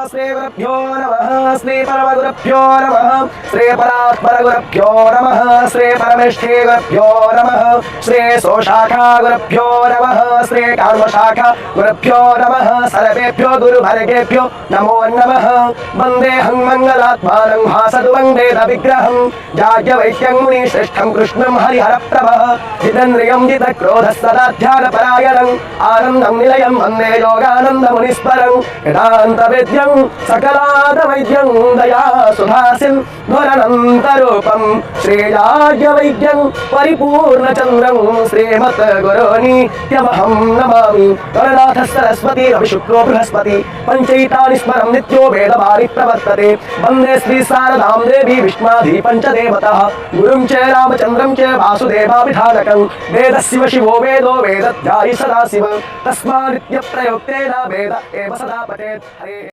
श्री गुरुभ्यो नमः श्री परमगुरुभ्यो नमः श्री परात्परगुरुभ्यो नमः श्री परमेष्ठी गुरुभ्यो नमः श्री सोशाखा गुरुभ्यो नमः श्री कामशाखा गुरुभ्यो नमः सर्वेभ्यो गुरुभर्गेभ्यो नमो नमः वन्देऽहं मङ्गलात्मानं भासतु वेद विग्रहं जाग्यवैद्यं मुनिश्रेष्ठं कृष्णं हरिहरप्रभः जितेन्द्रियं जितक्रोधः सदा ध्यानपरायणं आनन्दं निलयं वन्दे योगानन्दमुनिस्परं वेदान्तवेद्यं सकलादवैद्यं दया सुधासिन्धुरनन्तरूपं श्रीराज्यवैद्यं परिपूर्णचन्द्रं श्रीमद्गुरोनित्यमहं नमामि गणनाथ सरस्वती रविशुक्रो बृहस्पति पञ्चैतानि स्मरं नित्यो वेदवारि प्रवर्तते वन्दे श्री शारदां देवी विष्माधि पञ्चदेवतः गुरुं च रामचन्द्रं च वासुदेवाभिधानकं वेदशिव शिवो वेदो वेदध्यायि सदाशिव तस्मादित्यप्रयोक्तेन वेद एव सदा पठेत् हरे